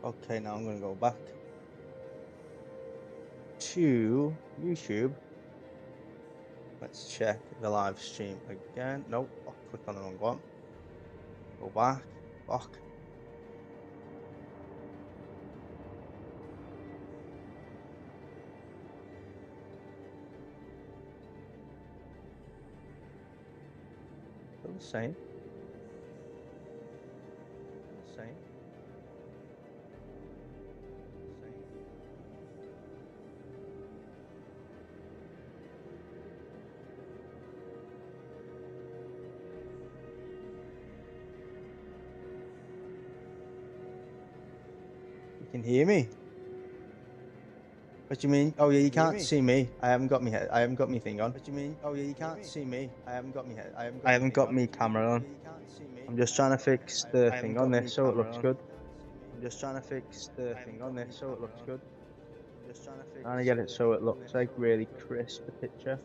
Okay, now I'm going to go back to YouTube. Let's check the live stream again. Nope, I clicked on the wrong one. Go back. Fuck. Still the same. Same. You can hear me? What do you mean? Oh yeah, you can't see me. I haven't got me head. I haven't got me thing on. What do you mean? Oh yeah, you can't see me. I haven't got me head. I haven't got me camera on. I'm just trying to fix the thing on this so it looks good. I'm just trying to fix the thing on this so it looks good. Trying to get it so it looks like really crisp the picture.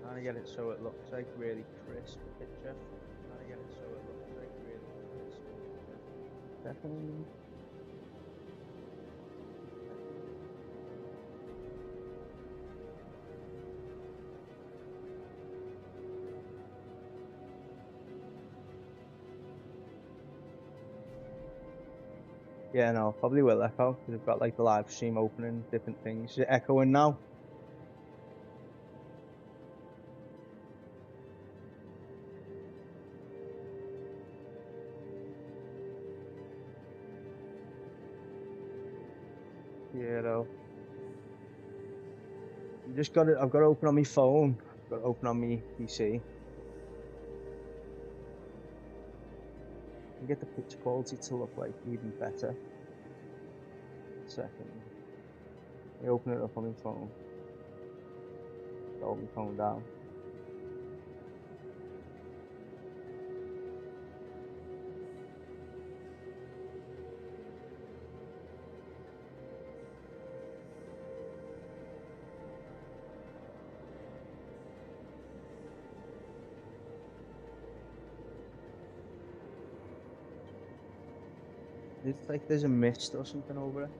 Trying to get it so it looks like really crisp the picture. Trying to get it so it looks like really crisp the picture. Definitely. Yeah, no, probably will echo because we've got like the live stream opening, different things. Is it echoing now? Yeah, though. You just got it. I've got to open on my phone. I've got to open on my PC. And get the picture quality to look like even better. Second. I open it up on my phone. Hold my phone down. It's like there's a mist or something over it.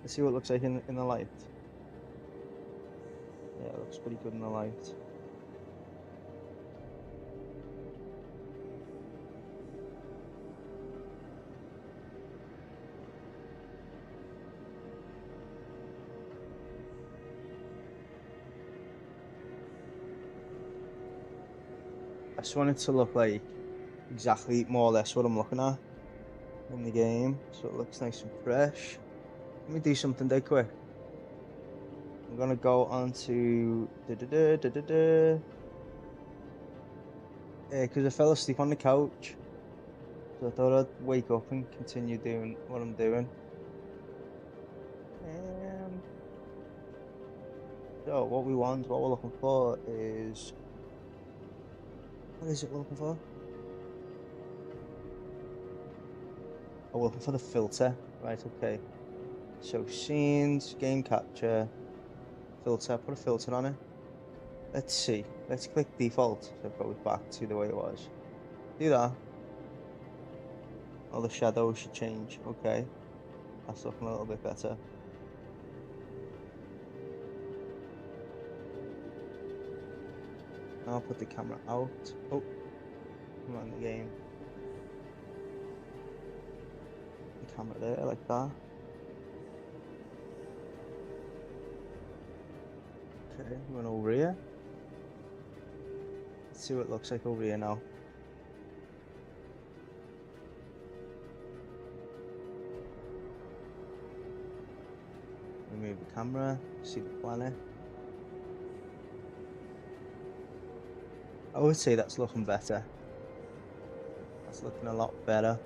Let's see what it looks like in the light. Yeah, it looks pretty good in the light. I just want it to look like exactly more or less what I'm looking at in the game, so it looks nice and fresh. Let me do something dead quick. I'm gonna go on to because I fell asleep on the couch, so I thought I'd wake up and continue doing what I'm doing. So what we're looking for is, what is it we're looking for? Oh, we're looking for the filter, right? Okay. So scenes, game capture, filter. Put a filter on it. Let's see. Let's click default, so it goes back to the way it was. Do that. All the shadows should change. Okay, that's looking a little bit better. Now I'll put the camera out. Oh, I'm on the game. The camera there, like that. Okay, we're over here. Let's see what it looks like over here now. Remove the camera, see the planet. I would say that's looking better. That's looking a lot better.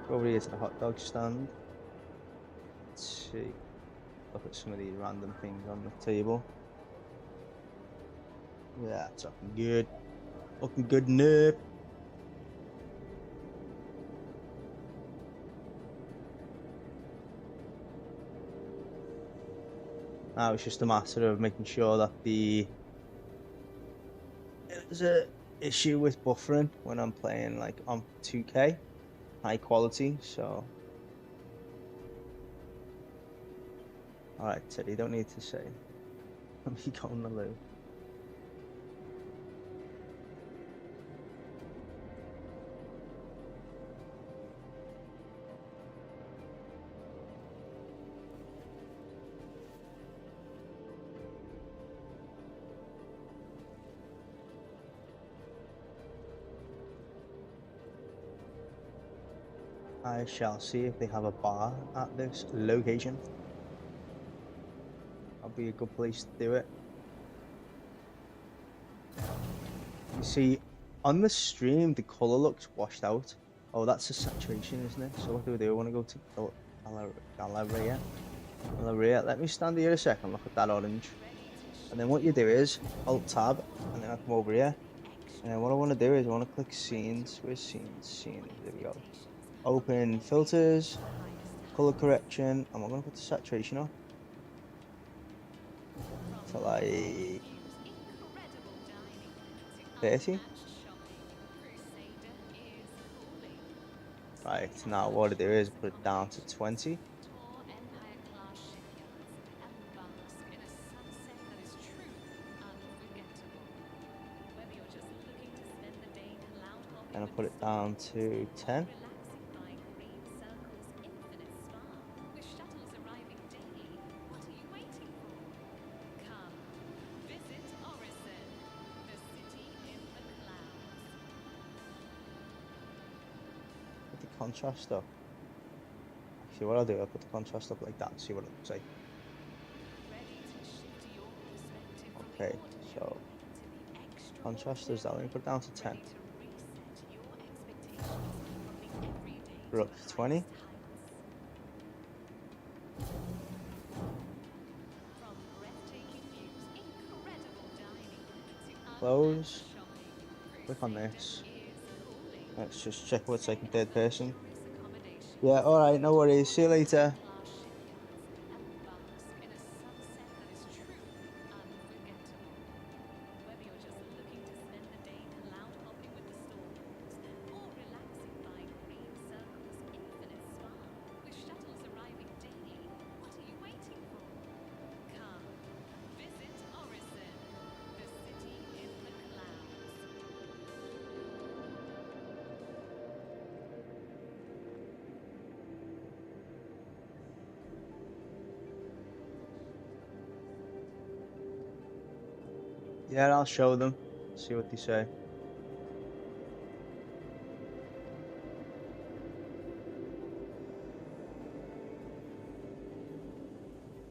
Go over here to the hot dog stand. Let's see. Look at some of these random things on the table. Yeah, it's looking good. Looking good, nip. Now it's just a matter of making sure that the there's a issue with buffering when I'm playing like on 2K, high quality. So, all right, Teddy, you don't need to say. Let me go on the loo. I shall see if they have a bar at this location. That'll be a good place to do it. You see, on the stream, the color looks washed out. Oh, that's the saturation, isn't it? So what do? I want to go to Galleria. Galleria. Let me stand here a second. Look at that orange. And then what you do is Alt Tab, and then I come over here. And then what I want to do is I want to click Scenes. Where's Scenes? Scenes. There we go. Open Filters, Color Correction, and we're going to put the saturation up to like 30. Right, now what I do is put it down to 20. And I put it down to 10. Put the contrast up. Actually, what I'll do, I'll put the contrast up like that and see what it looks like. Okay, so contrast is that. Let me put it down to 10. We're up to 20. Close. Click on this. Let's just check what's like in third person. Yeah, alright, no worries. See you later. Yeah, I'll show them. See what they say.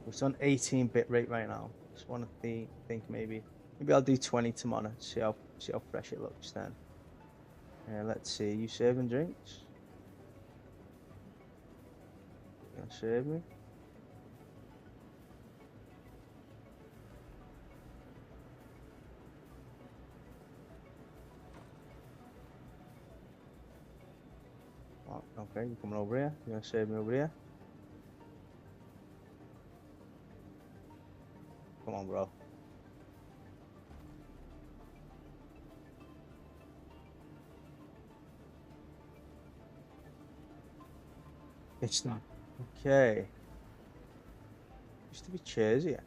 It's on 18-bit rate right now. Just want to think maybe I'll do 20 tomorrow. See how fresh it looks then. Let's see. You serving drinks? You gonna serve me? Oh, okay, you coming over here? You gonna serve me over here? Come on, bro. It's not. Okay. Used to be chairs here.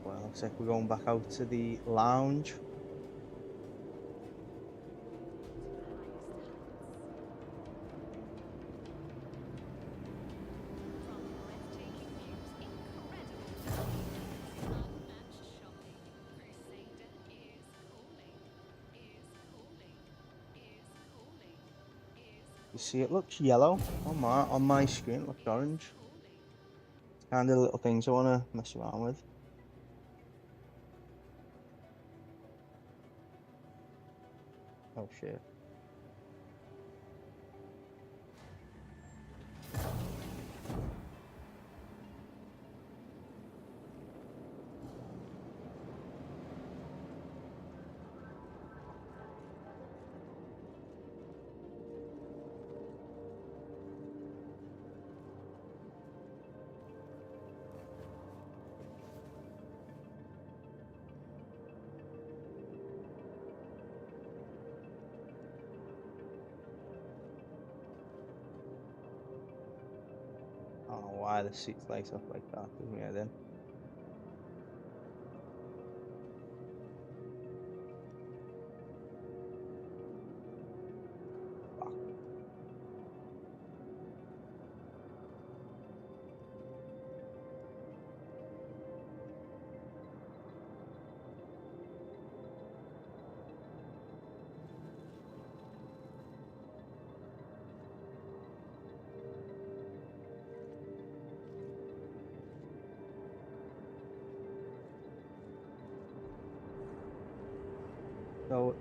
Well, looks like we're going back out to the lounge. You see, it looks yellow on my screen. It looks orange. It's kind of little things I want to mess around with. Oh shit. don't know why the seats light up like that. Doesn't me then. So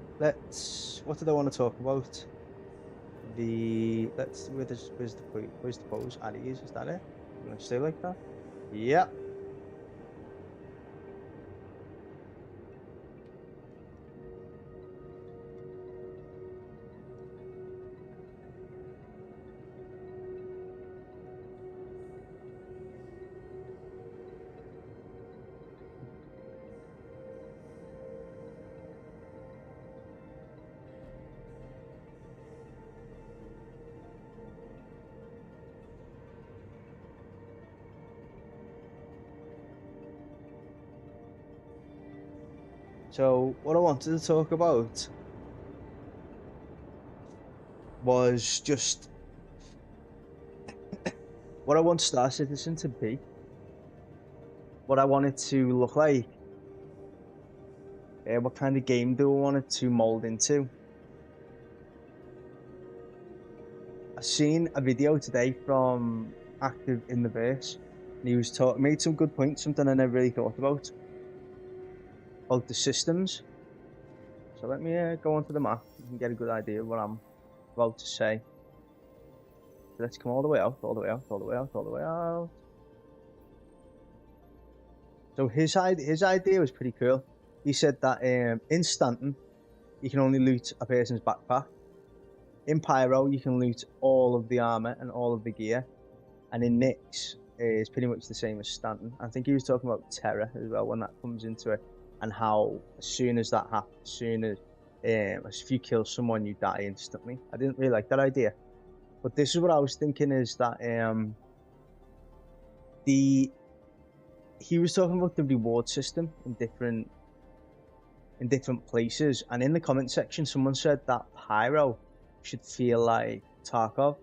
what did I want to talk about? Where's the pose? At ease, is that it? I'm gonna stay like that? Yeah. So what I wanted to talk about was just what I want Star Citizen to be, what I want it to look like, what kind of game do I want it to mold into. I seen a video today from Active in the Verse, and he was made some good points, something I never really thought about the systems. So let me go onto the map. You can get a good idea of what I'm about to say. So let's come all the way out, all the way out, all the way out, all the way out. So his idea was pretty cool. He said that in Stanton, you can only loot a person's backpack. In Pyro, you can loot all of the armor and all of the gear. And in Nyx, it's pretty much the same as Stanton. I think he was talking about Terror as well when that comes into it, and how as soon as that happens, as soon as if you kill someone, you die instantly. I didn't really like that idea, but this is what I was thinking: is that he was talking about the reward system in different places, and in the comment section, someone said that Pyro should feel like Tarkov.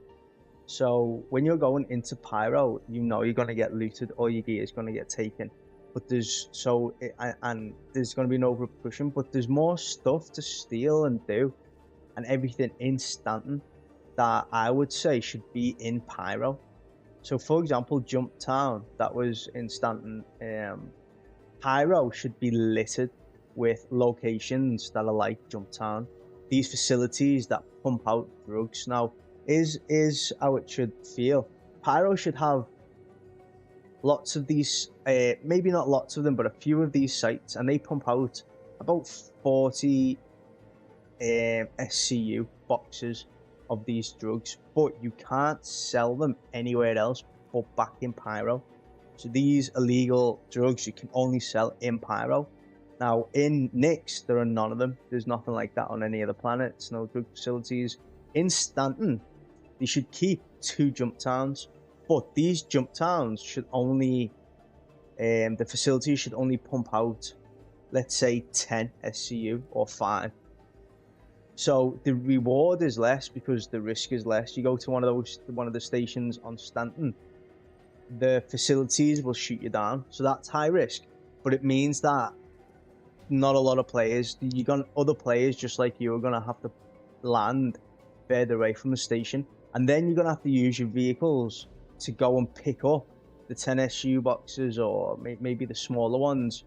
So when you're going into Pyro, you know you're gonna get looted, all your gear is gonna get taken. But there's going to be no repercussion, but there's more stuff to steal and do, and everything in Stanton that I would say should be in Pyro. So for example, Jump Town, that was in Stanton. Pyro should be littered with locations that are like Jump Town. These facilities that pump out drugs. Now, is how it should feel. Pyro should have lots of these, maybe not lots of them, but a few of these sites, and they pump out about 40 SCU boxes of these drugs, but you can't sell them anywhere else but back in Pyro. So these illegal drugs you can only sell in Pyro. Now in Nyx, there are none of them. There's nothing like that on any other planets, no drug facilities. In Stanton, they should keep 2 jump towns, but these jump towns should only, the facilities should only pump out, let's say 10 SCU or 5. So the reward is less because the risk is less. You go to one of the stations on Stanton, the facilities will shoot you down. So that's high risk, but it means that not a lot of players, other players just like you are gonna have to land further away from the station, and then you're gonna have to use your vehicles to go and pick up the 10 SU boxes, or maybe the smaller ones,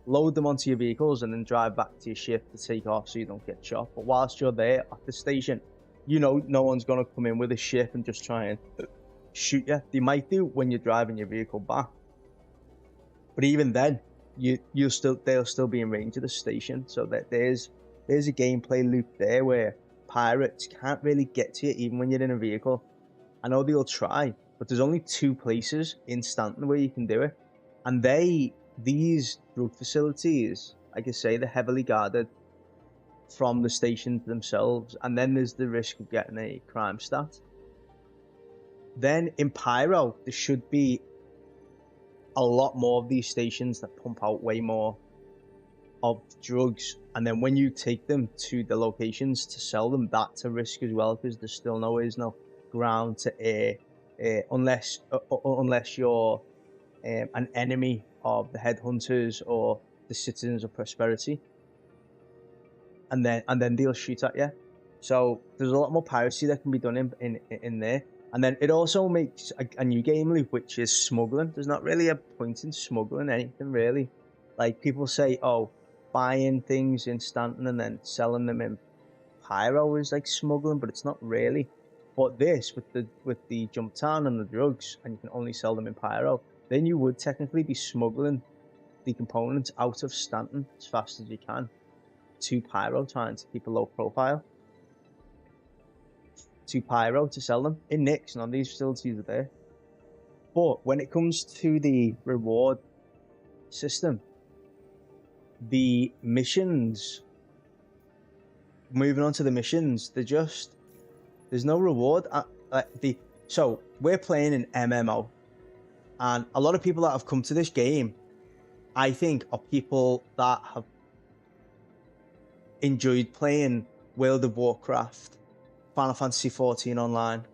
load them onto your vehicles, and then drive back to your ship to take off so you don't get shot. But whilst you're there at the station, you know no one's gonna come in with a ship and just try and shoot you. They might do when you're driving your vehicle back, but even then, they'll still be in range of the station. So that there's a gameplay loop there where pirates can't really get to you even when you're in a vehicle. I know they'll try, but there's only 2 places in Stanton where you can do it, and these drug facilities, like I say, they're heavily guarded from the stations themselves, and then there's the risk of getting a crime stat. Then in Pyro, there should be a lot more of these stations that pump out way more of drugs, and then when you take them to the locations to sell them, that's a risk as well, because there's still no ground to air, unless you're an enemy of the headhunters or the citizens of prosperity, and then they'll shoot at you. So there's a lot more piracy that can be done in there. And then it also makes a new game loop, which is smuggling. There's not really a point in smuggling anything, really. Like, people say, oh, buying things in Stanton and then selling them in Pyro is like smuggling, but it's not really. But this, with the jump town and the drugs, and you can only sell them in Pyro, then you would technically be smuggling the components out of Stanton as fast as you can to Pyro, trying to keep a low profile. To Pyro to sell them in Nix, none of these facilities are there. But when it comes to the reward system, the missions, moving on to the missions, there's no reward. So we're playing an MMO, and a lot of people that have come to this game, I think, are people that have enjoyed playing World of Warcraft, Final Fantasy 14 online.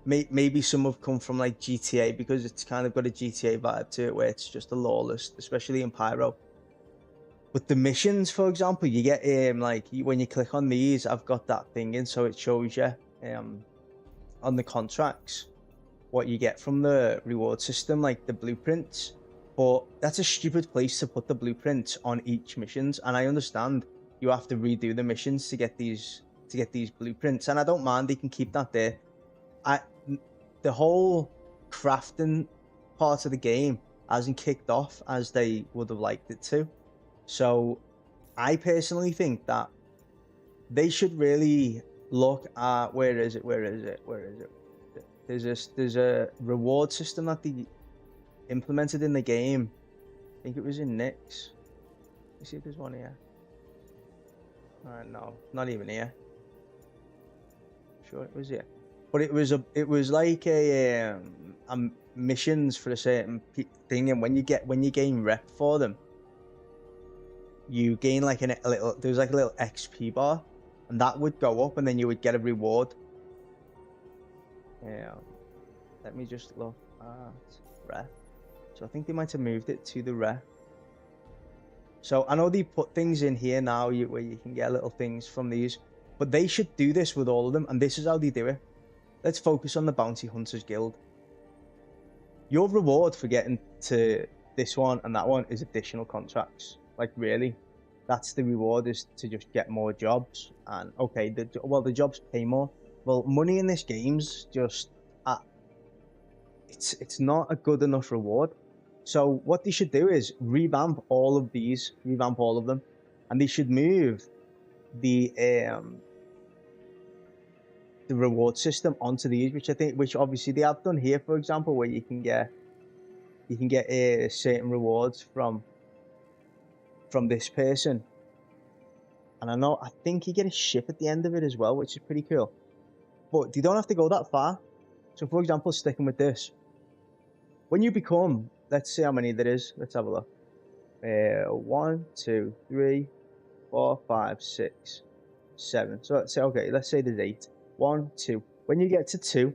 Maybe some have come from like GTA, because it's kind of got a GTA vibe to it, where it's just a lawless, especially in Pyro. But the missions, for example, you get when you click on these, I've got that thing in, so it shows you on the contracts what you get from the reward system, like the blueprints. But that's a stupid place to put the blueprints on each missions, and I understand you have to redo the missions to get these blueprints, and I don't mind, they can keep that there. The whole crafting part of the game hasn't kicked off as they would have liked it to. So I personally think that they should really look at where is it? There's a reward system that they implemented in the game. I think it was in Nix. Let me see if there's one here. No, not even here. Sure, it was here. But it was like a missions for a certain thing, and when you gain rep for them, you gain like a little. There was like a little XP bar, and that would go up, and then you would get a reward. Yeah. Let me just look at rep. So I think they might have moved it to the rep. So I know they put things in here now where you can get little things from these, but they should do this with all of them, and this is how they do it. Let's focus on the Bounty Hunters Guild. Your reward for getting to this one and that one is additional contracts. Like, really, that's the reward, is to just get more jobs. And okay, the jobs pay more. Well, money in this game's just it's not a good enough reward. So what they should do is revamp all of them, and they should move the reward system onto these, which obviously they have done here, for example, where you can get certain rewards from this person, and I think you get a ship at the end of it as well, which is pretty cool. But you don't have to go that far. So for example, sticking with this, when you become, let's see how many there is, let's have a look. 1, 2, 3, 4, 5, 6, 7. So let's say, okay, let's say there's 8. 1, 2. When you get to 2,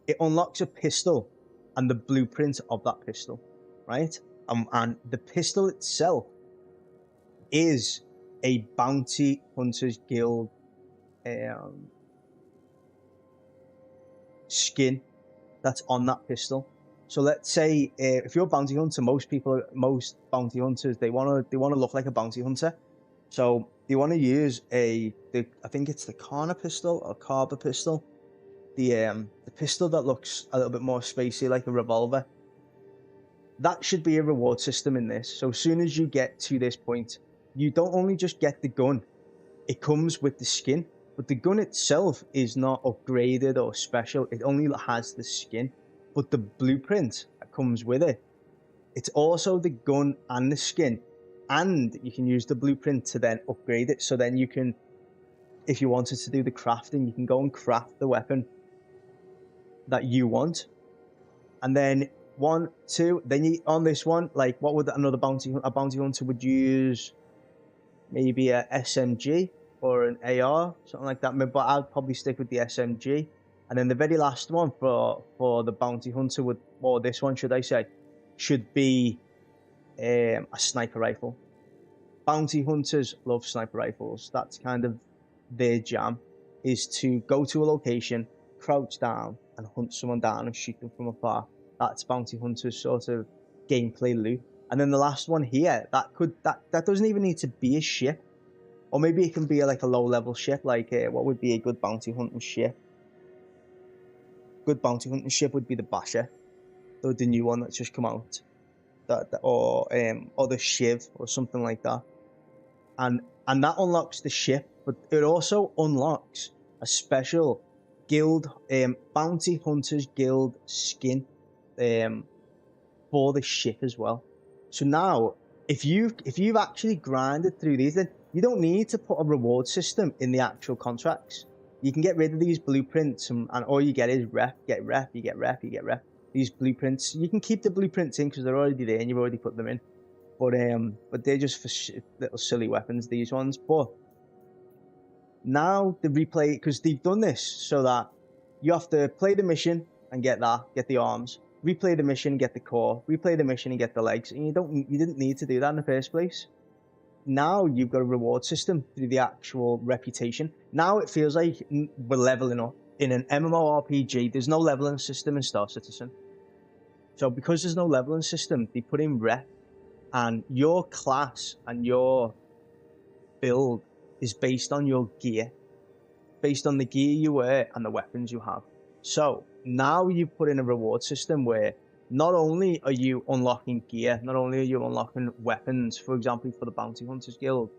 it unlocks a pistol and the blueprint of that pistol, right? And the pistol itself is a Bounty Hunters Guild skin that's on that pistol. So let's say if you're a bounty hunter, most bounty hunters, they want to look like a bounty hunter. So you want to use I think it's the Carner pistol or Carver pistol, the pistol that looks a little bit more spacey, like a revolver. That should be a reward system in this. So as soon as you get to this point, you don't only just get the gun, it comes with the skin, but the gun itself is not upgraded or special. It only has the skin, but the blueprint that comes with it, it's also the gun and the skin. And you can use the blueprint to then upgrade it. So then you can if you wanted to do the crafting, you can go and craft the weapon that you want. And then 1, 2, then you, on this one, like what would another bounty hunter would use? Maybe a SMG or an AR, something like that. But I'd probably stick with the SMG. And then the very last one for the bounty hunter would, or this one should I say, should be a sniper rifle. Bounty hunters love sniper rifles. That's kind of their jam, is to go to a location, crouch down, and hunt someone down and shoot them from afar. That's bounty hunters sort of gameplay loop. And then the last one here, that doesn't even need to be a ship, or maybe it can be like a low level ship. Like what would be a good bounty hunting ship? Good bounty hunting ship would be the Basher, the new one that's just come out, or the Shiv or something like that. And that unlocks the ship, but it also unlocks a special guild, bounty hunters guild skin, for the ship as well. So now, if you've actually grinded through these, then you don't need to put a reward system in the actual contracts. You can get rid of these blueprints, and all you get is rep, get rep, you get rep, you get rep. These blueprints, you can keep the blueprints in because they're already there and you've already put them in. But they're just for little silly weapons, these ones. But now the replay, because they've done this so that you have to play the mission and get the arms, replay the mission and get the core, replay the mission and get the legs, and you didn't need to do that in the first place. Now you've got a reward system through the actual reputation. Now it feels like we're leveling up. In an MMORPG, there's no leveling system in Star Citizen. So because there's no leveling system, they put in rep, and your class and your build is based on your gear, based on the gear you wear and the weapons you have. So now you've put in a reward system where not only are you unlocking gear, not only are you unlocking weapons, for example, for the Bounty Hunters Guild,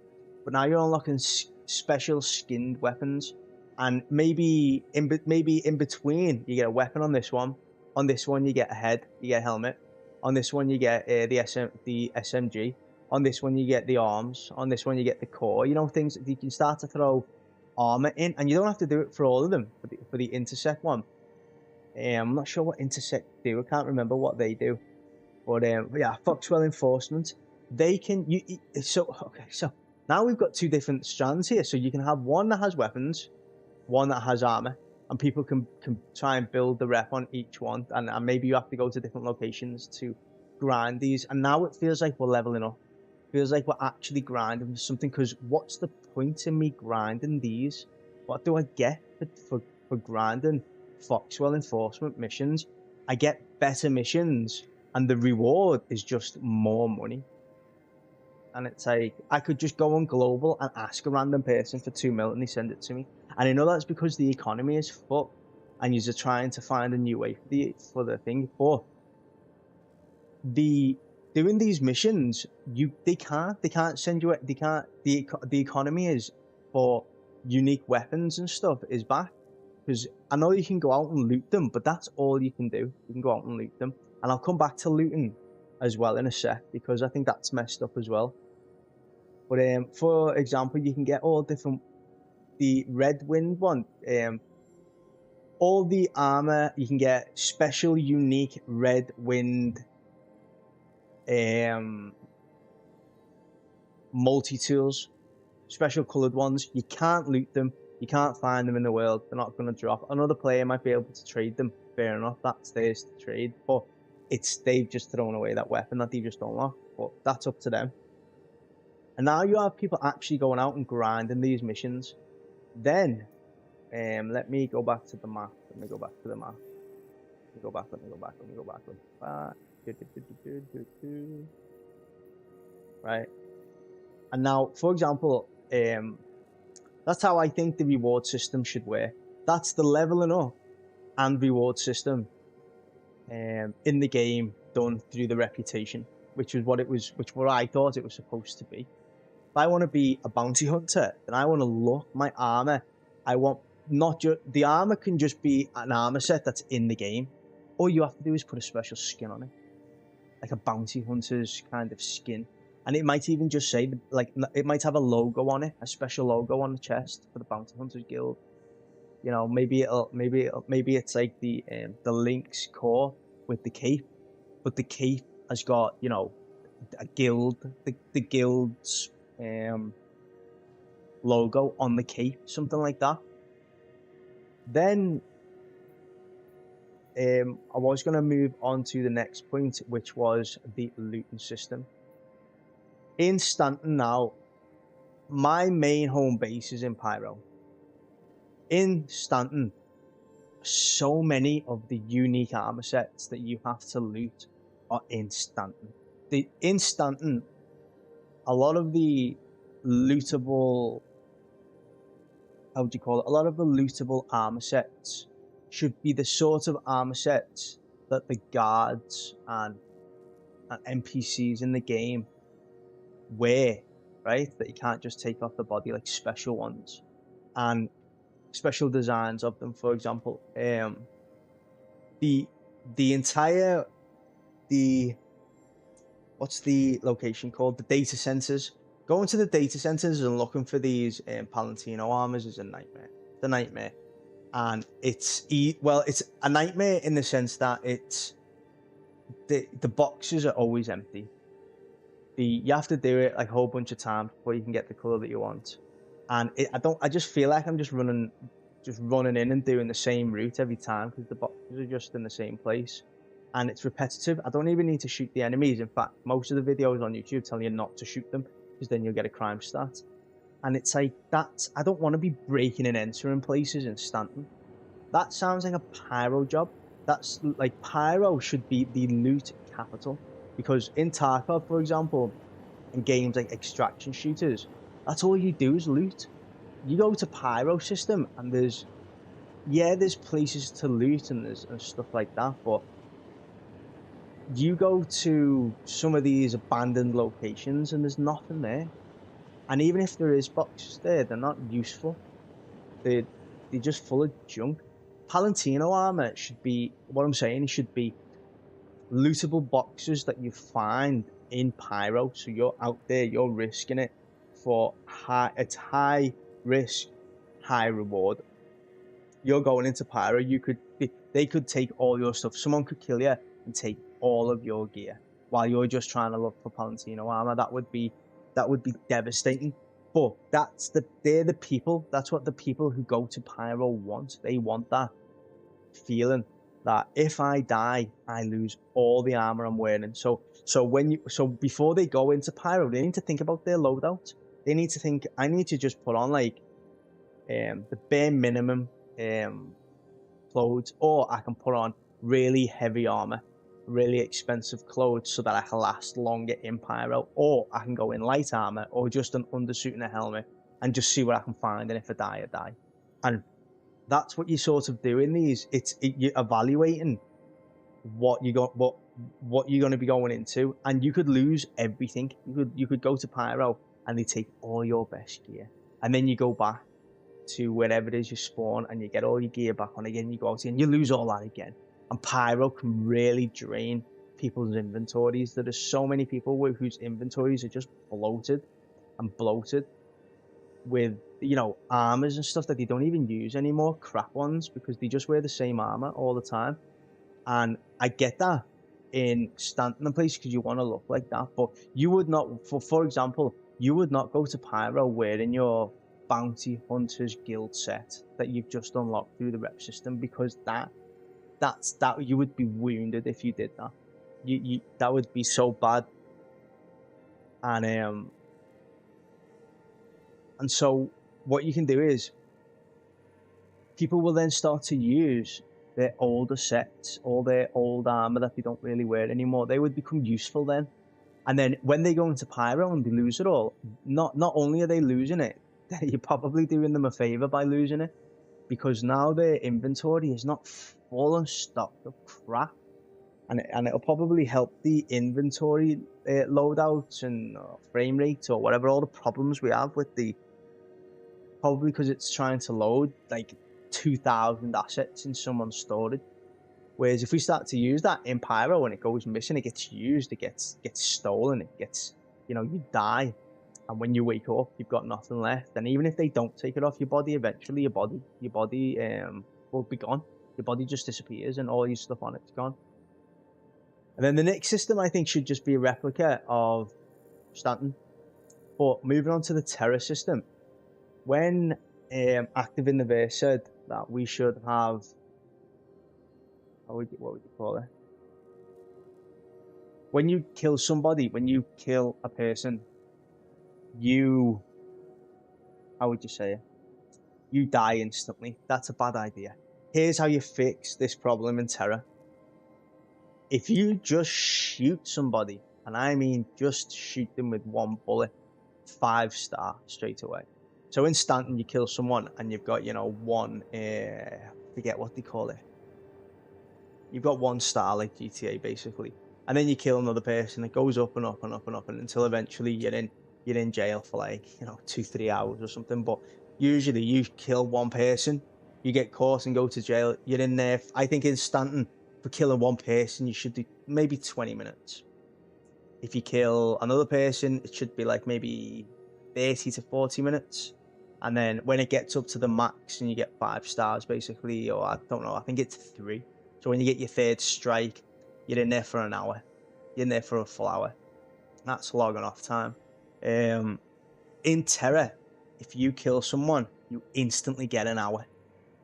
but now you're unlocking special skinned weapons. And maybe in between, you get a weapon on this one. On this one, you get a head, you get a helmet. On this one, you get the SMG. On this one, you get the arms. On this one, you get the core. You know, things that you can start to throw armor in, and you don't have to do it for all of them. For the Intersect one, I'm not sure what Intersect do. I can't remember what they do. But yeah, Foxwell Enforcement. They can so now we've got two different strands here. So you can have one that has weapons, one that has armor, and people can try and build the rep on each one, and maybe you have to go to different locations to grind these. And now it feels like we're leveling up. It feels like we're actually grinding for something, because what's the point in me grinding these? What do I get for grinding Foxwell Enforcement missions? I get better missions, and the reward is just more money. And it's like, I could just go on global and ask a random person for 2 mil and they send it to me. And I know that's because the economy is fucked and you're trying to find a new way for the thing. But doing these missions, they can't send you, the economy is for unique weapons and stuff is back. Because I know you can go out and loot them, but that's all you can do. You can go out and loot them. And I'll come back to looting as well in a sec, because I think that's messed up as well. But for example, you can get all different, the Red Wind one, all the armor, you can get special unique Red Wind multi-tools, special colored ones. You can't loot them, you can't find them in the world, they're not going to drop. Another player might be able to trade them, fair enough, that's theirs to trade, but they've just thrown away that weapon that they just unlocked. But that's up to them. And now you have people actually going out and grinding these missions. Then let me go back to the map. Let me go back. Right. And now, for example, that's how I think the reward system should work. That's the leveling up and reward system in the game done through the reputation, which is what I thought it was supposed to be. If I want to be a bounty hunter, then I want to look my armor. I want not just the armor can just be an armor set that's in the game. All you have to do is put a special skin on it, like a bounty hunter's kind of skin, And it might even just say, like, it might have a logo on it, a special logo on the chest for the Bounty Hunters Guild. You know, maybe it's like the Lynx core with the cape, but the cape has got, you know, a guild, the guild's logo on the cape, something like that. Then I was going to move on to the next point, which was the looting system. In Stanton now, my main home base is in Pyro. In Stanton, so many of the unique armor sets that you have to loot are in Stanton. In Stanton, a lot of the lootable, how would you call it? A lot of the lootable armor sets should be the sort of armor sets that the guards and NPCs in the game wear, right? That you can't just take off the body, like special ones and special designs of them. For example, the entire what's the location called? The data centers. Going to the data centers and looking for these Palantino armors is a nightmare. It's a nightmare, and it's a nightmare in the sense that it's the boxes are always empty. You have to do it like a whole bunch of times before you can get the color that you want, and I just feel like I'm just running in and doing the same route every time because the boxes are just in the same place. And it's repetitive. I don't even need to shoot the enemies. In fact, most of the videos on YouTube tell you not to shoot them because then you'll get a crime stat. And it's like, I don't want to be breaking and entering places in Stanton. That sounds like a Pyro job. That's like, Pyro should be the loot capital. Because in Tarkov, for example, in games like extraction shooters, that's all you do is loot. You go to Pyro system and there's places to loot and stuff like that, but you go to some of these abandoned locations and there's nothing there. And even if there is boxes there, they're not useful. They're just full of junk. Palantino armor should be, what I'm saying, it should be lootable boxes that you find in Pyro. So you're out there, you're risking it for it's high risk, high reward. You're going into Pyro, they could take all your stuff. Someone could kill you and take all of your gear while you're just trying to look for Palantino armor. That would be devastating. But they're the people. That's what the people who go to Pyro want. They want that feeling that if I die, I lose all the armor I'm wearing. So before they go into Pyro, they need to think about their loadout. They need to think, I need to just put on like the bare minimum clothes, or I can put on really heavy armor, really expensive clothes so that I can last longer in Pyro, or I can go in light armor or just an undersuit and a helmet and just see what I can find, and if I die, I die. And that's what you sort of do in these. You're evaluating what you're going to be going into, and you could lose everything. You could go to Pyro and they take all your best gear, and then you go back to wherever it is you spawn and you get all your gear back on again. You go out and you lose all that again. And Pyro can really drain people's inventories. There are so many people whose inventories are just bloated with, you know, armors and stuff that they don't even use anymore, crap ones, because they just wear the same armor all the time. And I get that in Stanton and place because you want to look like that, but you would not, for example, you would not go to Pyro wearing your Bounty Hunters Guild set that you've just unlocked through the rep system, because that you would be wounded if you did that. That would be so bad. And so what you can do is people will then start to use their older sets, all their old armor that they don't really wear anymore. They would become useful then. And then when they go into Pyro and they lose it all, not only are they losing it, you're probably doing them a favor by losing it, because now their inventory is not full and stocked of crap, and it'll probably help the inventory loadouts and frame rate or whatever, all the problems we have with the, probably because it's trying to load like 2,000 assets in someone's storage. Whereas if we start to use that in Pyro and it goes missing, it gets used, it gets stolen, it gets, you know, you die, and when you wake up, you've got nothing left. And even if they don't take it off your body, eventually your body will be gone. Your body just disappears, and all your stuff on it's gone. And then the next system, I think, should just be a replica of Stanton. But moving on to the Terra system, when Active in the Verse said that we should have, what would you call it? When you kill somebody, when you kill a person, how would you say it? You die instantly. That's a bad idea. Here's how you fix this problem in Terra. If you just shoot somebody, and I mean just shoot them with one bullet, 5-star straight away. So in Stanton, you kill someone and you've got, you know, one, forget what they call it. You've got 1 star like GTA basically. And then you kill another person, it goes up and up and up and up, and until eventually you're in jail for like, you know, 2-3 hours or something. But usually you kill one person, you get caught and go to jail. You're in there, I think in Stanton, for killing one person, you should do maybe 20 minutes. If you kill another person, it should be like maybe 30 to 40 minutes. And then when it gets up to the max and you get 5 stars basically, or I don't know, I think it's 3. So when you get your 3rd strike, you're in there for an hour. You're in there for a full hour. That's logging off time. In Terra, if you kill someone, you instantly get an hour.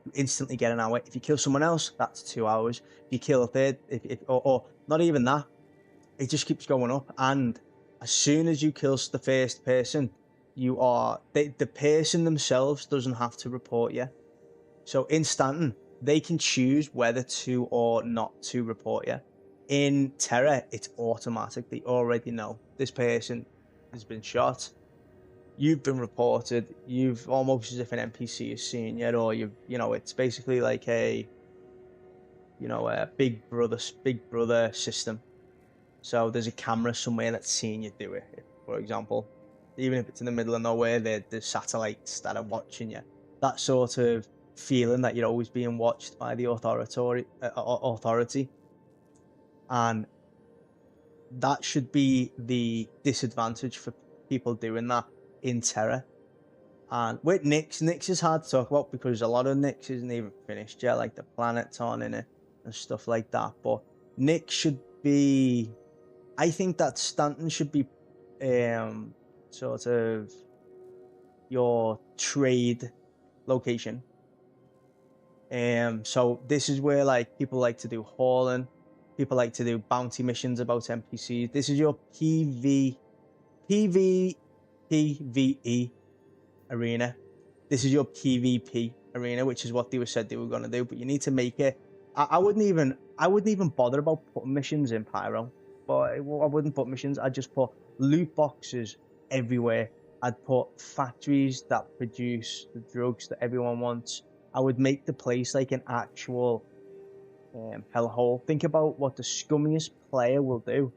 You instantly get an hour. If you kill someone else, that's 2 hours. If you kill a third, or not even that, it just keeps going up. And as soon as you kill the first person, the person themselves doesn't have to report you. So in Stanton, they can choose whether to or not to report you. In Terra, it's automatic. They already know this person has been shot. You've been reported. You've almost as if an NPC is seeing you, or you know, it's basically like a big brother system. So there's a camera somewhere that's seeing you do it. For example, even if it's in the middle of nowhere, there's satellites that are watching you. That sort of feeling that you're always being watched by the authority, and that should be the disadvantage for people doing that in Terra. And with Nyx is hard to talk about because a lot of Nyx isn't even finished yet, like the planets on in it and stuff like that. But Nyx should be, I think that Stanton should be sort of your trade location. So this is where like people like to do hauling, people like to do bounty missions about NPCs. This is your PvE arena. This is your PvP arena, which is what they said they were going to do. But you need to make it. I wouldn't even bother about putting missions in Pyro, but I wouldn't put missions. I'd just put loot boxes everywhere. I'd put factories that produce the drugs that everyone wants. I would make the place like an actual hellhole. Think about what the scummiest player will do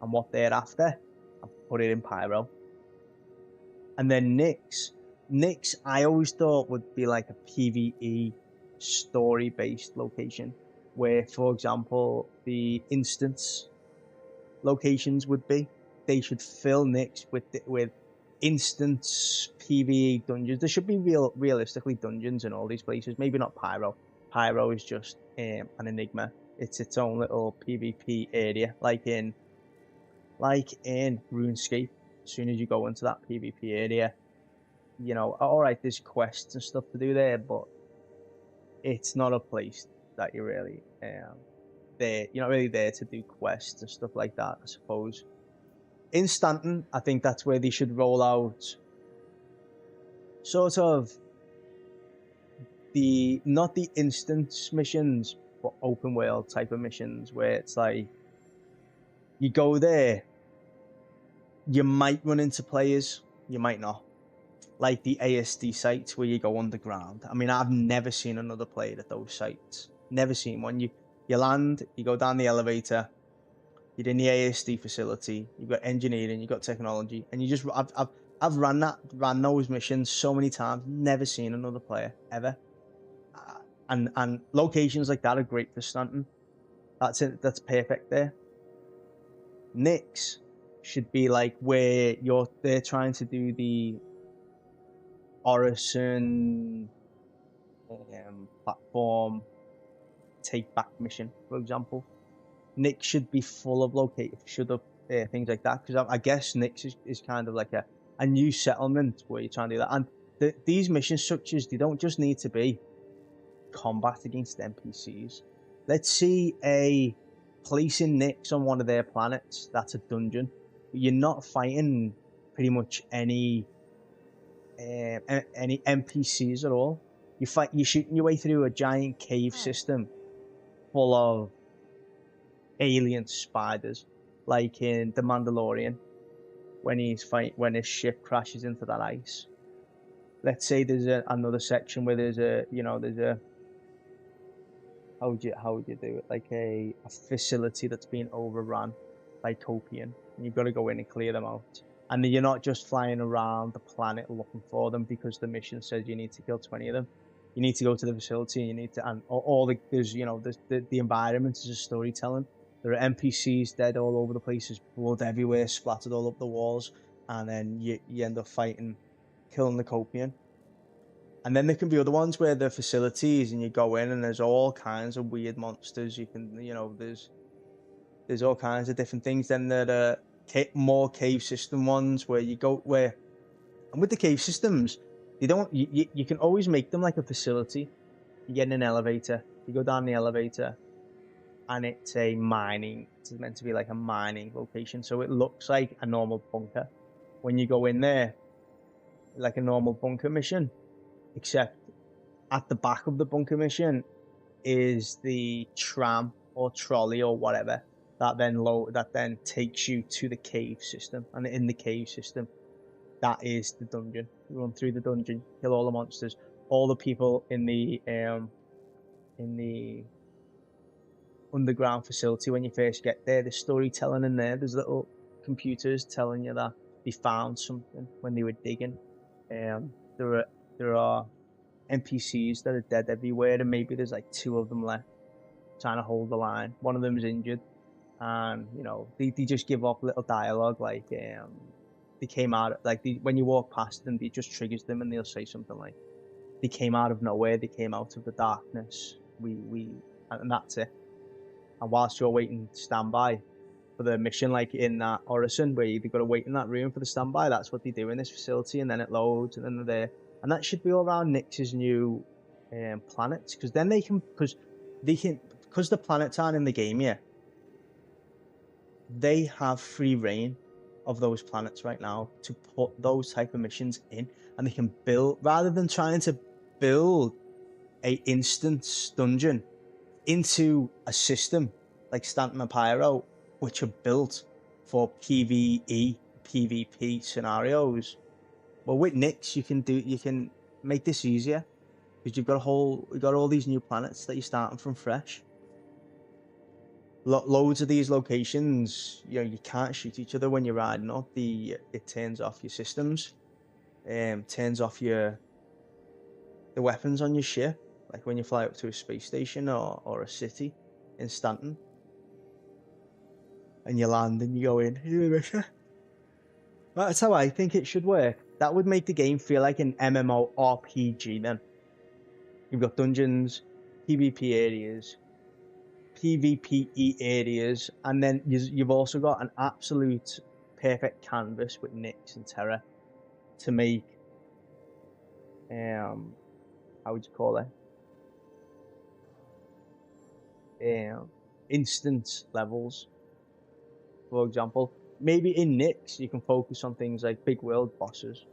and what they're after, and put it in Pyro. And then Nyx, I always thought would be like a PvE story-based location, where, for example, the instance locations would be. They should fill Nyx with instance PvE dungeons. There should be realistically dungeons in all these places. Maybe not Pyro. Pyro is just an enigma. It's its own little PvP area, like in RuneScape. As soon as you go into that PvP area, you know, alright, there's quests and stuff to do there, but it's not a place that you're really there. You're not really there to do quests and stuff like that, I suppose. In Stanton, I think that's where they should roll out sort of not the instance missions, but open world type of missions, where it's like you go there, you might run into players, you might not. Like the ASD sites where you go underground. I mean, I've never seen another player at those sites. Never seen one. You land, you go down the elevator, you're in the ASD facility, you've got engineering, you've got technology, and you just I've ran those missions so many times, never seen another player ever. And locations like that are great for Stanton. That's it. That's perfect there. Nyx, should be like where they're trying to do the Orison platform take back mission, for example. Nick should be full of things like that, because I guess Nick's is kind of like a new settlement where you're trying to do that. And these mission structures, they don't just need to be combat against NPCs. Let's see a place in Nick's on one of their planets that's a dungeon. You're not fighting pretty much any NPCs at all. You're shooting your way through a giant cave system full of alien spiders, like in The Mandalorian, when his ship crashes into that ice. Let's say there's another section where there's a how would you do it, like a facility that's being overrun by Copian, and you've got to go in and clear them out. And then you're not just flying around the planet looking for them because the mission says you need to kill 20 of them. You need to go to the facility, and you need to, and the environment is a storytelling. There are NPCs dead all over the place. There's blood everywhere, splattered all up the walls, and then you end up killing the Copian. And then there can be other ones where the facilities, and you go in and there's all kinds of weird monsters. You can, there's all kinds of different things. Then there are more cave system ones where you go and with the cave systems, you can always make them like a facility. You get in an elevator, you go down the elevator, and it's meant to be like a mining location. So it looks like a normal bunker when you go in there, like a normal bunker mission. Except at the back of the bunker mission is the tram or trolley or whatever that then takes you to the cave system. And in the cave system, that is the dungeon. You run through the dungeon, kill all the monsters, all the people in the underground facility. When you first get there, there's storytelling in there. There's little computers telling you that they found something when they were digging. There are NPCs that are dead everywhere, and maybe there's like 2 of them left trying to hold the line. One of them's injured, and they just give off little dialogue like they came out, like when you walk past them, it just triggers them, and they'll say something like, "They came out of nowhere. They came out of the darkness. And that's it." And whilst you're waiting standby for the mission, like in that Orison, where you've got to wait in that room for the standby, that's what they do in this facility, and then it loads, and then they're there. And that should be all around Nyx's new planets, because then because the planets aren't in the game yet, they have free reign of those planets right now to put those type of missions in, and they can build, rather than trying to build a instance dungeon into a system like Stanton and Pyro, which are built for PvE, PvP scenarios. Well, with Nyx, you can make this easier, because you've got all these new planets that you're starting from fresh. Loads of these locations, you can't shoot each other when you're riding up. It turns off your systems, turns off the weapons on your ship, like when you fly up to a space station or a city in Stanton, and you land and you go in. That's how I think it should work. That would make the game feel like an MMORPG then. You've got dungeons, PvP areas, PvPE areas, and then you've also got an absolute perfect canvas with Nyx and Terra to make, how would you call it? Instance levels, for example. Maybe in Nyx you can focus on things like big world bosses,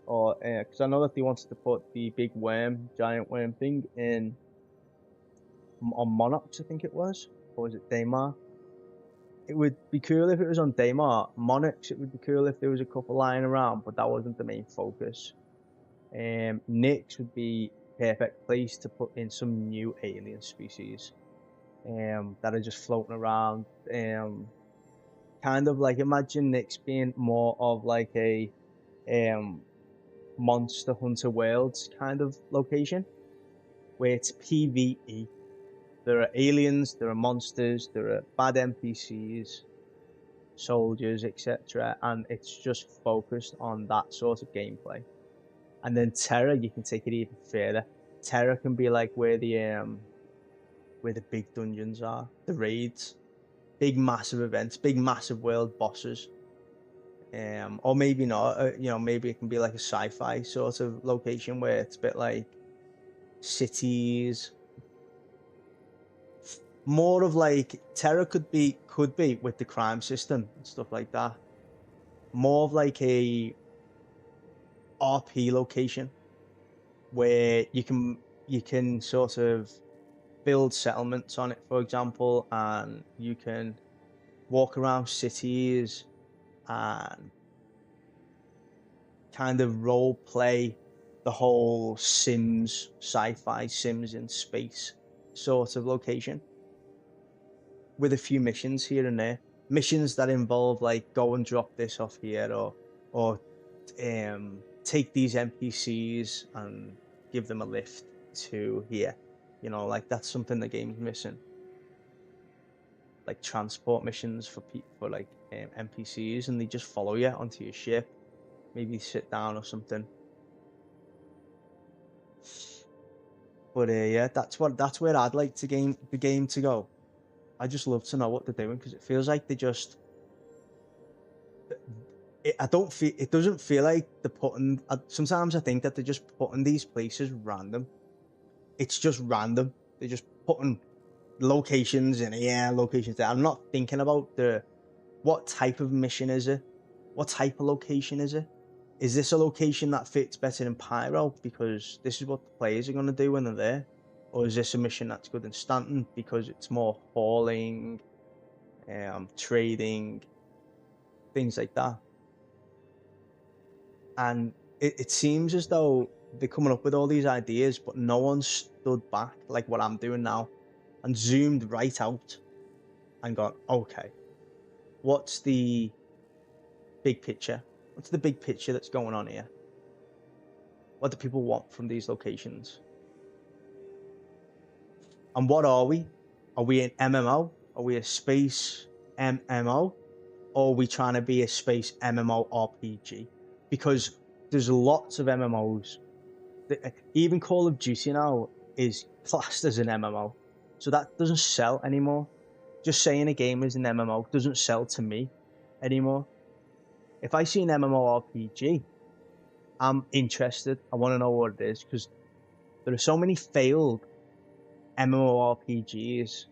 or because I know that they wanted to put the big giant worm thing on Monarchs, I think it was, or was it Daymar? It would be cool if it was on Daymar. Monarchs, it would be cool if there was a couple lying around, but that wasn't the main focus. Nyx would be perfect place to put in some new alien species that are just floating around. Kind of like, imagine Nyx being more of like a Monster Hunter Worlds kind of location, where it's PvE. There are aliens, there are monsters, there are bad NPCs, soldiers, etc. And it's just focused on that sort of gameplay. And then Terra, you can take it even further. Terra can be like where the big dungeons are, the raids, big massive events, big massive world bosses. Or maybe not, you know, maybe it can be like a sci-fi sort of location where it's a bit like cities. More of like Terra could be with the crime system and stuff like that. More of like a RP location where you can sort of build settlements on it, for example, and you can walk around cities and kind of role play the whole Sims, sci-fi Sims in space sort of location, with a few missions here and there. Missions that involve like go and drop this off here, or take these NPCs and give them a lift to here. You know, like that's something the game's missing. Like transport missions for like NPCs, and they just follow you onto your ship. Maybe sit down or something. But yeah, that's where I'd like the game to go. I just love to know what they're doing, because it feels like they just. It doesn't feel like they're putting. Sometimes I think that they're just putting these places random. It's just random. They're just putting locations in here, locations there. I'm not thinking about what type of mission is it? What type of location is it? Is this a location that fits better in Pyro because this is what the players are going to do when they're there? Or is this a mission that's good in Stanton because it's more hauling, trading, things like that? And it seems as though they're coming up with all these ideas, but no one stood back like what I'm doing now and zoomed right out and gone, okay, what's the big picture? What's the big picture that's going on here? What do people want from these locations? And what are we? Are we an MMO? Are we a space MMO? Or are we trying to be a space MMO RPG? Because there's lots of MMOs. Even Call of Duty now is classed as an MMO. So that doesn't sell anymore. Just saying a game is an MMO doesn't sell to me anymore. If I see an MMORPG, I'm interested. I want to know what it is, because there are so many failed MMORPGs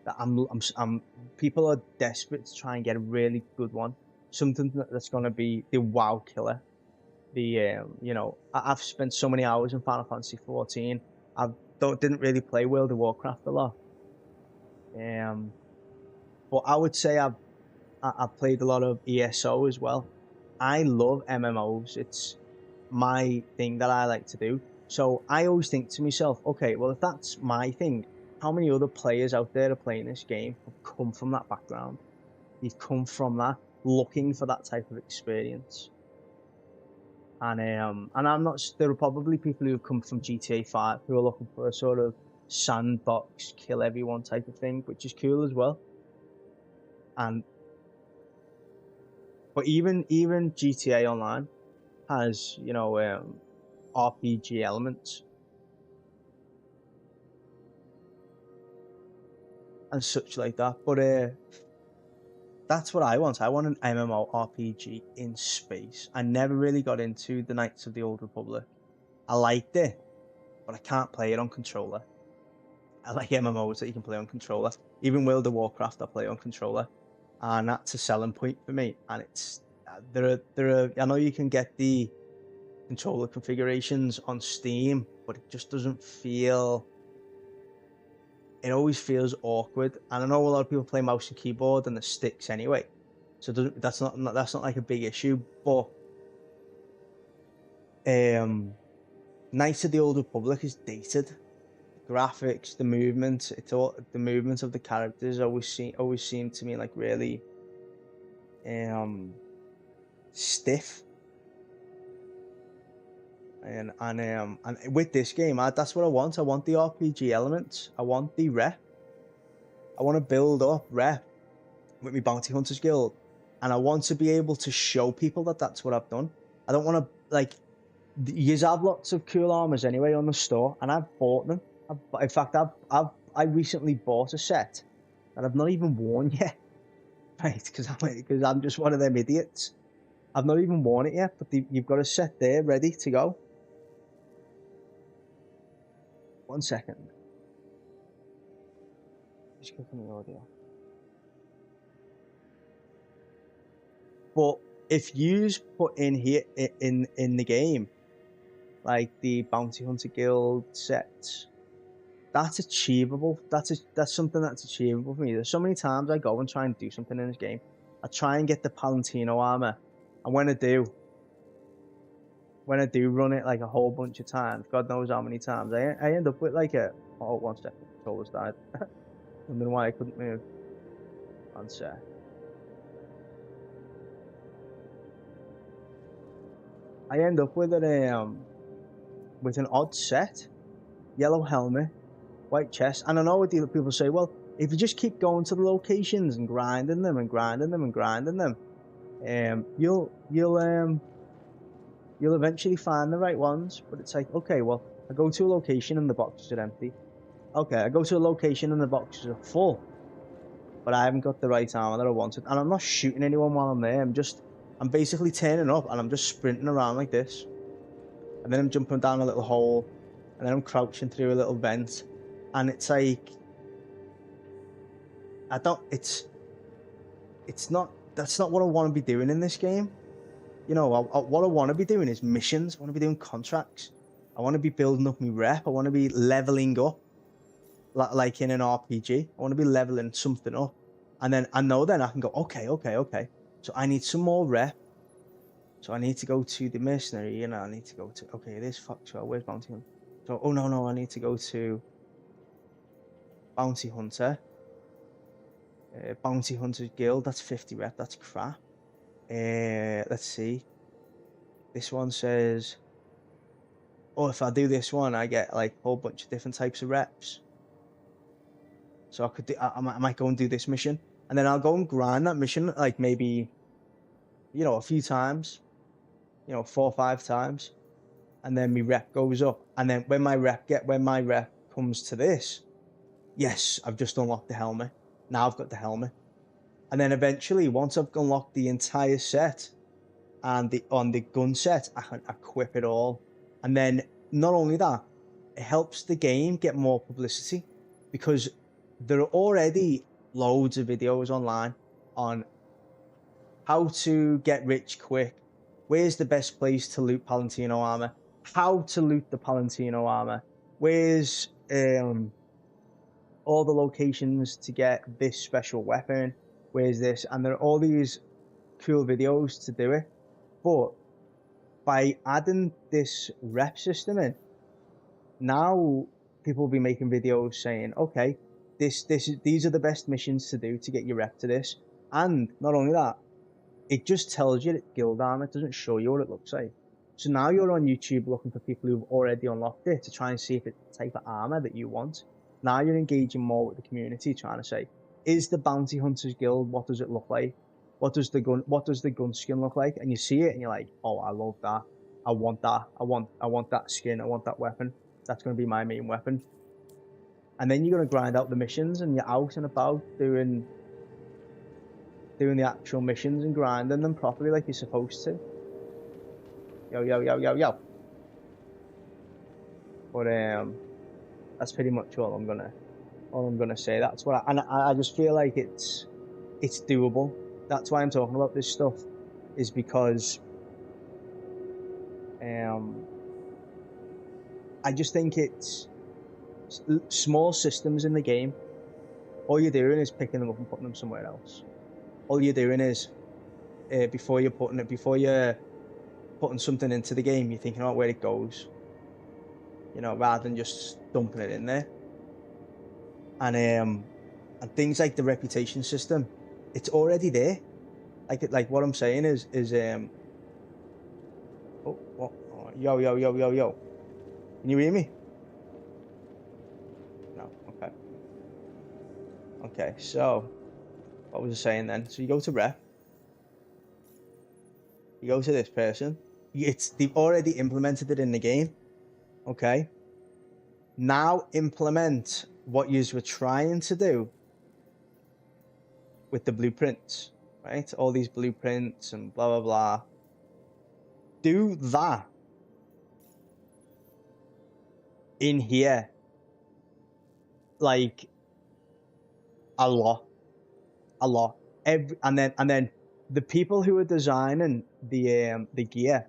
that people are desperate to try and get a really good one, something that's going to be the WoW killer. You know, I've spent so many hours in Final Fantasy 14. I didn't really play World of Warcraft a lot, but I would say I've played a lot of ESO as well. I love MMOs. It's my thing that I like to do. So I always think to myself, okay, well, if that's my thing, how many other players out there are playing this game have come from that background? You've come from that, looking for that type of experience. And I'm not. There are probably people who have come from GTA 5 who are looking for a sort of sandbox, kill everyone type of thing, which is cool as well. But even GTA Online has, you know, RPG elements and such like that. But that's what I want. I want an MMORPG in space. I never really got into the Knights of the Old Republic. I liked it, but I can't play it on controller. I like MMOs that you can play on controller. Even World of Warcraft, I play on controller, and that's a selling point for me. And it's there are. I know you can get the controller configurations on Steam, but it just doesn't feel. It always feels awkward, and I know a lot of people play mouse and keyboard and the sticks anyway, so that's not like a big issue. But Knights of the Old Republic is dated. The graphics, the movement, the movements of the characters always seem to me like really stiff. And with this game, that's what I want. I want the RPG elements. I want the rep. I want to build up rep with my Bounty Hunters Guild, and I want to be able to show people that that's what I've done. I don't want to, like, you have lots of cool armors anyway on the store, and I've bought them. In fact, I recently bought a set that I've not even worn yet, right? Because I'm just one of them idiots. I've not even worn it yet, but you've got a set there ready to go. 1 second. Just click on the audio. But if you put in here in the game, like the Bounty Hunter Guild sets, that's achievable. That's something that's achievable for me. There's so many times I go and try and do something in this game. I try and get the Palantino armor, and when I do run it like a whole bunch of times, God knows how many times, I end up with like a, oh, 1 second, the controller's died. Wondering why I couldn't move. 1 sec. I end up with an odd set, yellow helmet, white chest, and I know what people say, well, if you just keep going to the locations and grinding them and grinding them and grinding them, you'll eventually find the right ones. But it's like, okay, well, I go to a location and the boxes are empty. Okay, I go to a location and the boxes are full, but I haven't got the right armor that I wanted, and I'm not shooting anyone while I'm there. I'm basically turning up and I'm just sprinting around like this, and then I'm jumping down a little hole, and then I'm crouching through a little vent, and it's like, that's not what I want to be doing in this game. You know, what I want to be doing is missions. I want to be doing contracts. I want to be building up my rep. I want to be leveling up, like in an RPG. I want to be leveling something up, and then I can go, okay. So I need some more rep. So I need to go to the mercenary. You know, I need to go to, okay, this Foxwell. Where's Bounty Hunter? So, oh no, I need to go to Bounty Hunter. Bounty Hunters Guild. That's 50 rep. That's crap. Let's see. This one says, oh, if I do this one, I get like a whole bunch of different types of reps. So I might go and do this mission, and then I'll go and grind that mission like maybe, you know, a few times, you know, 4 or 5 times, and then my rep goes up. And then when my rep comes to this, yes, I've just unlocked the helmet. Now I've got the helmet. And then eventually, once I've unlocked the entire set, and on the gun set, I can equip it all. And then not only that, it helps the game get more publicity, because there are already loads of videos online on how to get rich quick, where's the best place to loot Palantino armor, how to loot the Palantino armor, where's all the locations to get this special weapon, where's this, and there are all these cool videos to do it. But by adding this rep system in, now people will be making videos saying, okay, these are the best missions to do to get your rep to this. And not only that, it just tells you that guild armor. It doesn't show you what it looks like. So now you're on YouTube looking for people who've already unlocked it to try and see if it's the type of armor that you want. Now you're engaging more with the community, trying to say, is the Bounty Hunters Guild, what does it look like? What does the gun skin look like? And you see it and you're like, oh, I love that. I want that. I want that skin. I want that weapon. That's going to be my main weapon. And then you're going to grind out the missions, and you're out and about doing the actual missions and grinding them properly like you're supposed to. Yo. But that's pretty much all I'm gonna say. That's what I just feel like it's doable. That's why I'm talking about this stuff, is because I just think it's small systems in the game. All you're doing is picking them up and putting them somewhere else. All you're doing is before you're putting something into the game, you're thinking about where it goes, you know, rather than just dumping it in there. And things like the reputation system, it's already there. Like what I'm saying is yo. Can you hear me? No. Okay. So what was I saying then? So you go to rep, you go to this person. They've already implemented it in the game. Okay. Now implement what you were trying to do with the blueprints, right? All these blueprints and blah blah blah. Do that in here, like a lot. And then the people who are designing the gear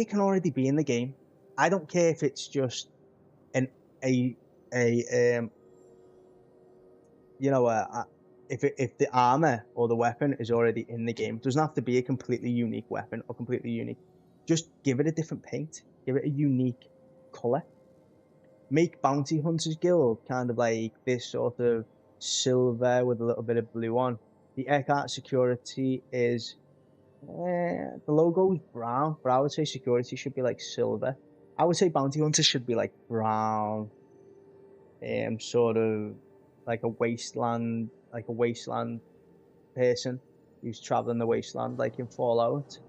can already be in the game. I don't care if it's just if the armor or the weapon is already in the game. It doesn't have to be a completely unique weapon or completely unique. Just give it a different paint. Give it a unique color. Make Bounty Hunters Guild kind of like this sort of silver with a little bit of blue on. The Eckhart security is the logo is brown, but I would say security should be like silver. I would say Bounty Hunters should be like brown, sort of like a wasteland person who's traveling the wasteland, like in Fallout.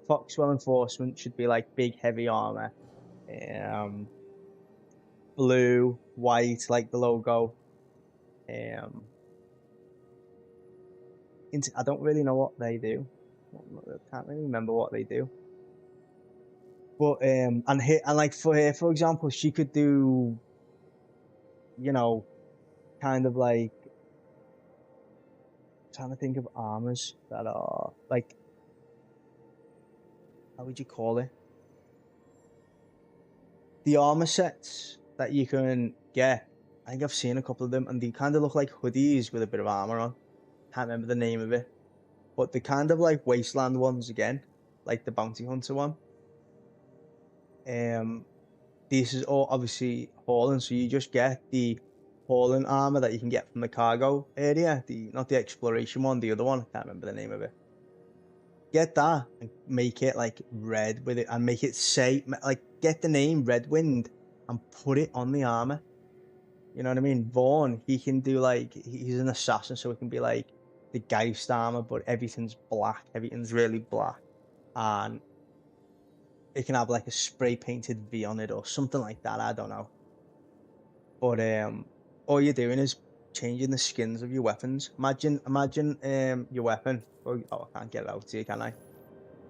Foxwell Enforcement should be like big heavy armor. Blue, white, like the logo. I don't really know what they do. I can't really remember what they do. But and like for her, for example, she could do, kind of like, trying to think of armors that are like, how would you call it? The armor sets that you can get. I think I've seen a couple of them, and they kind of look like hoodies with a bit of armor on. Can't remember the name of it, but the kind of like wasteland ones again, like the Bounty Hunter one. This is all obviously hauling, so you just get the hauling armor that you can get from the cargo area. Not the exploration one, the other one. I can't remember the name of it. Get that and make it like red with it, and make it say like, get the name Redwind and put it on the armor. You know what I mean? Vaughn, he can do like, he's an assassin, so it can be like the Geist armor, but everything's black. Everything's really black, and it can have like a spray painted V on it or something like that. I don't know. But all you're doing is changing the skins of your weapons. Imagine your weapon. Oh, I can't get it out to you, can I?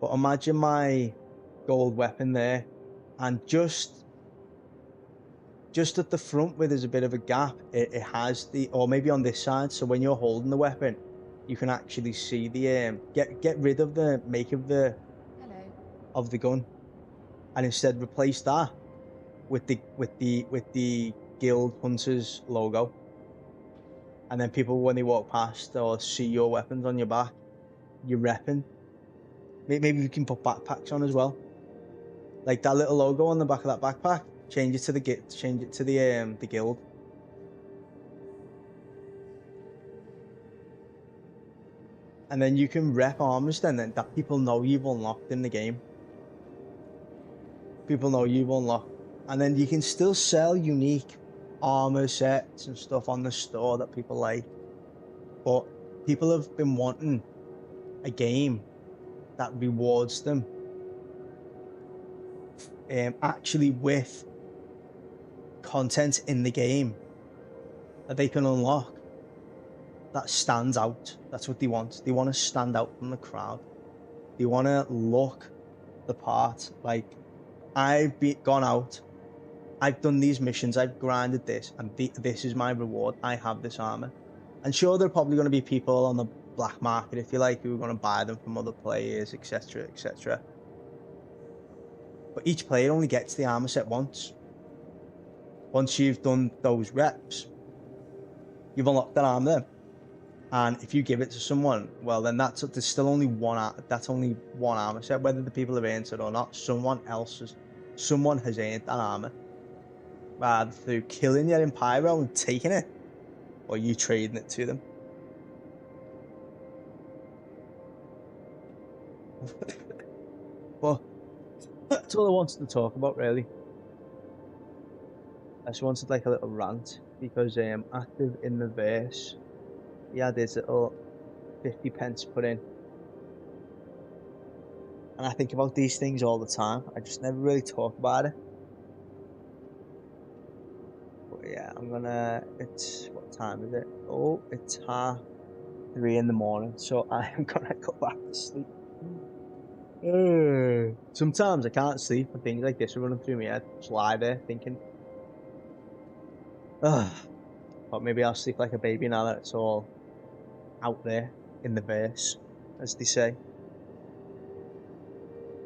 But imagine my gold weapon there, and just at the front where there's a bit of a gap, it has or maybe on this side, so when you're holding the weapon, you can actually see the get rid of the make of the gun, and instead replace that with the Guild Hunters logo. And then people, when they walk past or see your weapons on your back, you're repping. Maybe you can put backpacks on as well, like that little logo on the back of that backpack. Change it to the Guild. And then you can rep armors then that people know you've unlocked in the game. People know you've unlocked. And then you can still sell unique armor sets and stuff on the store that people like. But people have been wanting a game that rewards them actually with content in the game that they can unlock that stands out. That's what they want. They want to stand out from the crowd. They want to look the part. Like, I've gone out, I've done these missions, I've grinded this, and this is my reward. I have this armor. And sure, there are probably going to be people on the black market, if you like, who are going to buy them from other players, etc., etc. But each player only gets the armor set once. Once you've done those reps, you've unlocked that armor. And if you give it to someone, well, then there's still only one armor set. Whether the people have earned it or not, someone has earned that armor, either through killing your Pyro and taking it, or you trading it to them. Well, that's all I wanted to talk about, really. I just wanted like a little rant, because active in the verse Yeah, there's a 50 pence put in. And I think about these things all the time. I just never really talk about it. But yeah, it's, what time is it? Oh, it's 3:30 in the morning. So I am gonna go back to sleep. Sometimes I can't sleep and things like this are running through my head. Just lie there thinking, ugh. But maybe I'll sleep like a baby now that it's all out there in the verse, as they say.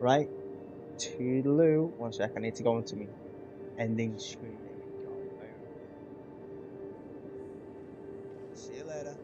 Right? Toodaloo. One sec, I need to go into me ending screen. There we go. Boom. See you later.